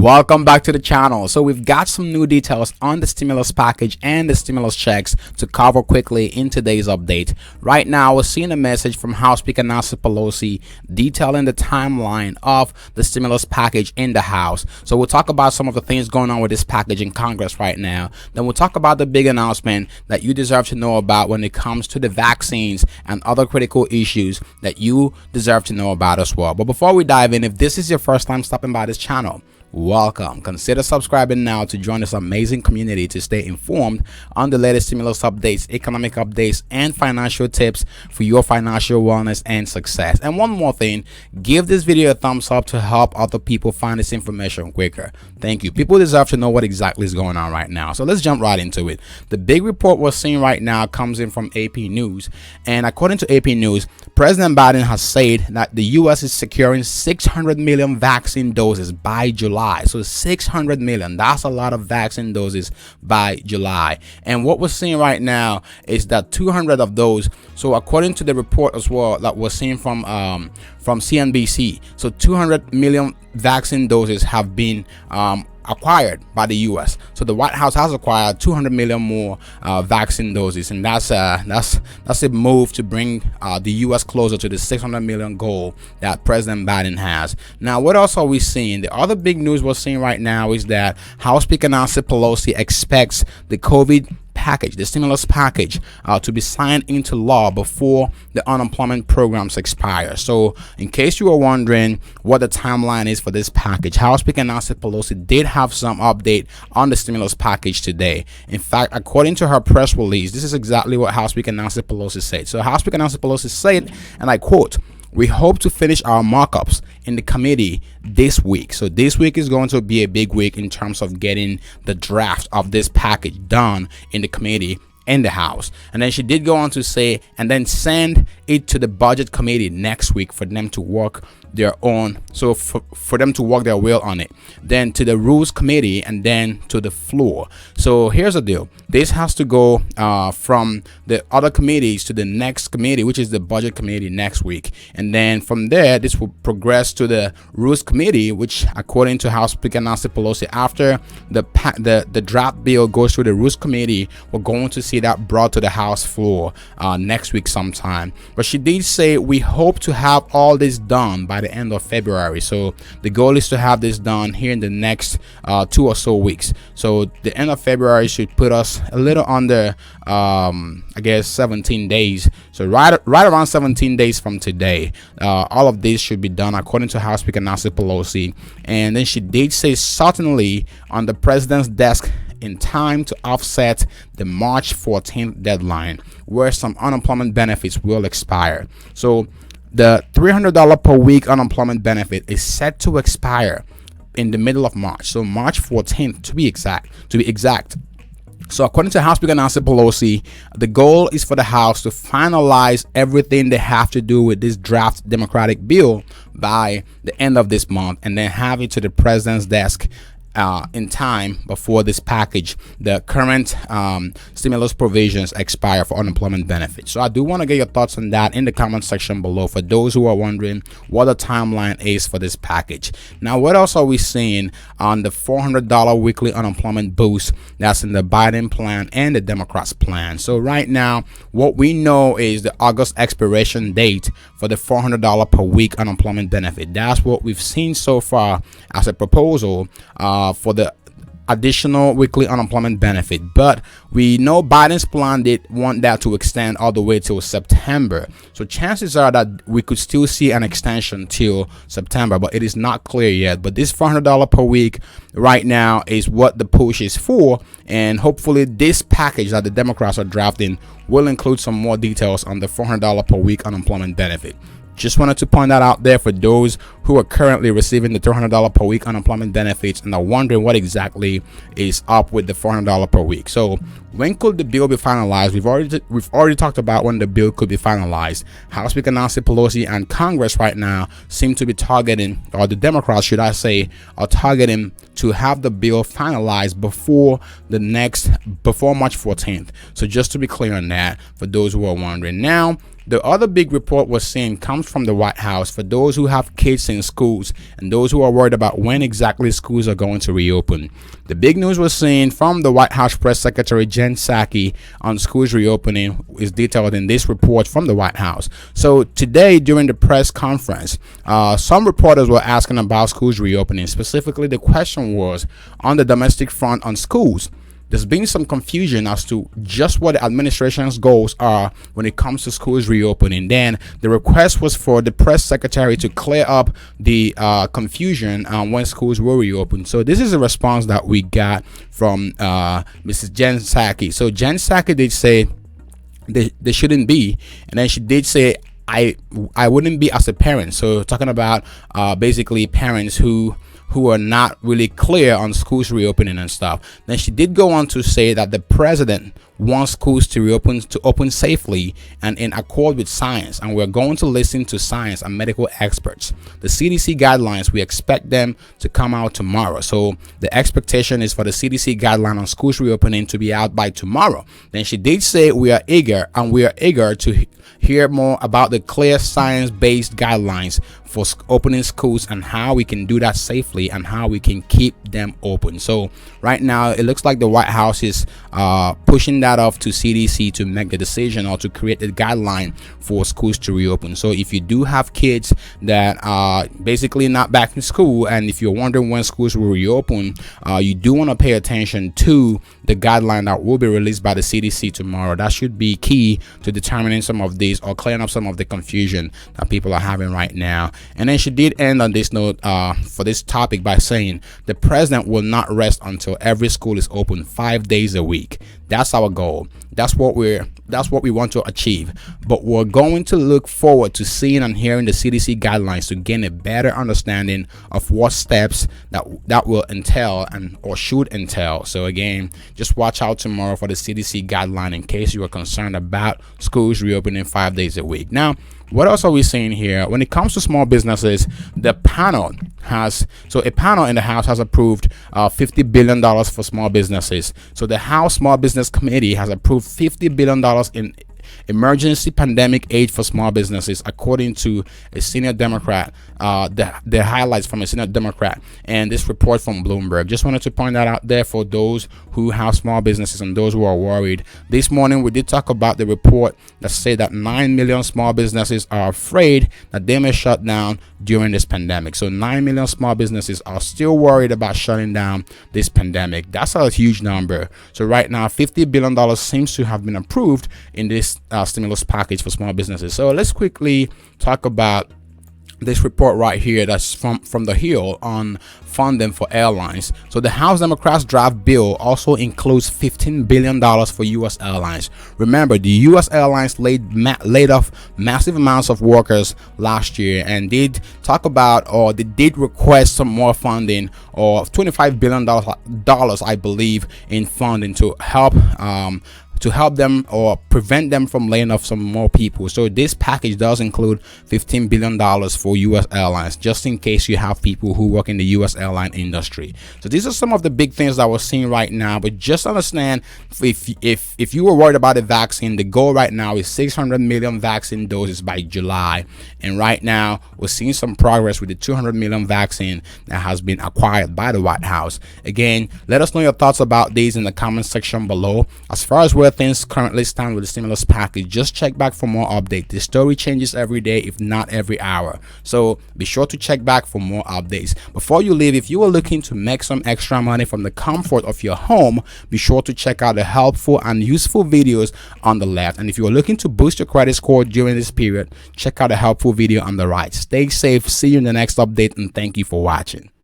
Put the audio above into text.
Welcome back to the channel. So we've got some new details on the stimulus package and the stimulus checks to cover quickly in today's update. Right now, we're seeing a message from House Speaker Nancy Pelosi detailing the timeline of the stimulus package in the House. So we'll talk about some of the things going on with this package in Congress right now. Then we'll talk about the big announcement that you deserve to know about when it comes to the vaccines and other critical issues that you deserve to know about as well. But before we dive in, if this is your first time stopping by this channel, welcome. Consider subscribing now to join this amazing community to stay informed on the latest stimulus updates, economic updates, and financial tips for your financial wellness and success. And one more thing, give this video a thumbs up to help other people find this information quicker. Thank you. People deserve to know what exactly is going on right now. So let's jump right into it. The big report we're seeing right now comes in from AP News. And according to AP News, President Biden has said that the U.S. is securing 600 million vaccine doses by July. So 600 million, that's a lot of vaccine doses by July. And what we're seeing right now is that 200 of those, so according to the report as well that we're seeing from CNBC, so 200 million vaccine doses have been acquired by the U.S. So the White House has acquired 200 million more vaccine doses, and that's a move to bring the U.S. closer to the 600 million goal that President Biden has. Now, what else are we seeing? The other big news we're seeing right now is that House Speaker Nancy Pelosi expects the COVID package, the stimulus package, to be signed into law before the unemployment programs expire. So in case you are wondering what the timeline is for this package, House Speaker Nancy Pelosi did have some update on the stimulus package today. In fact, according to her press release, this is exactly what House Speaker Nancy Pelosi said. So House Speaker Nancy Pelosi said, and I quote, "We hope to finish our markups in the committee this week." So this week is going to be a big week in terms of getting the draft of this package done in the committee in the House. And then she did go on to say, and then send it to the budget committee next week for them to work their own, so for them to work their will on it, then to the rules committee, and then to the floor. So here's the deal, this has to go from the other committees to the next committee, which is the budget committee next week, and then from there this will progress to the rules committee, which according to House Speaker Nancy Pelosi, after the draft bill goes through the rules committee, we're going to see that brought to the House floor next week sometime. But she did say, we hope to have all this done by the end of February. So the goal is to have this done here in the next 2 or so weeks. So the end of February should put us a little under I guess 17 days. So right around 17 days from today, all of this should be done according to House Speaker Nancy Pelosi. And then she did say certainly on the president's desk in time to offset the March 14th deadline, where some unemployment benefits will expire. So the $300 per week unemployment benefit is set to expire in the middle of March. So March 14th to be exact. So according to House Speaker Nancy Pelosi, the goal is for the House to finalize everything they have to do with this draft Democratic bill by the end of this month, and then have it to the president's desk in time before this package, the current stimulus provisions, expire for unemployment benefits. So I do want to get your thoughts on that in the comment section below for those who are wondering what the timeline is for this package. Now, what else are we seeing on the $400 weekly unemployment boost that's in the Biden plan and the Democrats plan? So right now, what we know is the August expiration date for the $400 per week unemployment benefit. That's what we've seen so far as a proposal for the additional weekly unemployment benefit. But we know Biden's plan did want that to extend all the way till September. So chances are that we could still see an extension till September, but it is not clear yet. But this $400 per week right now is what the push is for, and hopefully this package that the Democrats are drafting will include some more details on the $400 per week unemployment benefit. Just wanted to point that out there for those who are currently receiving the $300 per week unemployment benefits and are wondering what exactly is up with the $400 per week. So when could the bill be finalized? We've already talked about when the bill could be finalized. House Speaker Nancy Pelosi and Congress right now seem to be targeting, or the Democrats should I say, are targeting to have the bill finalized before March 14th. So just to be clear on that, for those who are wondering. Now, the other big report we're seeing comes from the White House for those who have kids in schools and those who are worried about when exactly schools are going to reopen. The big news we're seeing from the White House Press Secretary Jen Psaki on schools reopening is detailed in this report from the White House. So today during the press conference, some reporters were asking about schools reopening. Specifically, the question was on the domestic front on schools. There's been some confusion as to just what the administration's goals are when it comes to schools reopening. Then the request was for the press secretary to clear up the confusion on when schools will reopen. So this is a response that we got from Mrs. Jen Psaki. So Jen Psaki did say they shouldn't be, and then she did say I wouldn't be as a parent. So talking about basically parents who are not really clear on schools reopening and stuff. Then she did go on to say that the president wants schools to open safely and in accord with science, and we're going to listen to science and medical experts. The CDC guidelines, we expect them to come out tomorrow. So the expectation is for the CDC guideline on schools reopening to be out by tomorrow. Then she did say we are eager to hear more about the clear science-based guidelines for opening schools and how we can do that safely and how we can keep them open. So right now it looks like the White House is pushing that off to CDC to make the decision or to create a guideline for schools to reopen. So if you do have kids that are basically not back in school, and if you're wondering when schools will reopen, you do want to pay attention to the guideline that will be released by the CDC tomorrow. That should be key to determining some of these or clearing up some of the confusion that people are having right now. And then she did end on this note for this topic by saying the president will not rest until every school is open 5 days a week. That's our goal. That's what we want to achieve. But we're going to look forward to seeing and hearing the CDC guidelines to gain a better understanding of what steps that will entail and or should entail. So again, just watch out tomorrow for the CDC guideline in case you are concerned about schools reopening 5 days a week. Now, what else are we seeing here? When it comes to small businesses, a panel in the House has approved $50 billion for small businesses. So the House Small Business Committee has approved $50 billion in emergency pandemic aid for small businesses, according to a senior Democrat, the highlights from a senior Democrat and this report from Bloomberg. Just wanted to point that out there for those who have small businesses and those who are worried. This morning we did talk about the report that said that 9 million small businesses are afraid that they may shut down during this pandemic. So 9 million small businesses are still worried about shutting down this pandemic. That's a huge number. So right now $50 billion seems to have been approved in this stimulus package for small businesses. So let's quickly talk about this report right here that's from the Hill on funding for airlines. So the House Democrats draft bill also includes $15 billion for U.S. airlines. Remember, the U.S. airlines laid off massive amounts of workers last year, and did talk about, or they did request some more funding, or $25 billion, I believe, in funding to help them or prevent them from laying off some more people. So this package does include $15 billion for U.S. airlines, just in case you have people who work in the U.S. airline industry. So these are some of the big things that we're seeing right now. But just understand, if you were worried about the vaccine, the goal right now is 600 million vaccine doses by July. And right now we're seeing some progress with the 200 million vaccine that has been acquired by the White House. Again, let us know your thoughts about these in the comment section below. As far as where things currently stand with the stimulus package, just check back for more updates. The story changes every day, if not every hour, so be sure to check back for more updates. Before you leave, if you are looking to make some extra money from the comfort of your home, be sure to check out the helpful and useful videos on the left. And if you are looking to boost your credit score during this period, check out the helpful video on the right. Stay safe, see you in the next update, and thank you for watching.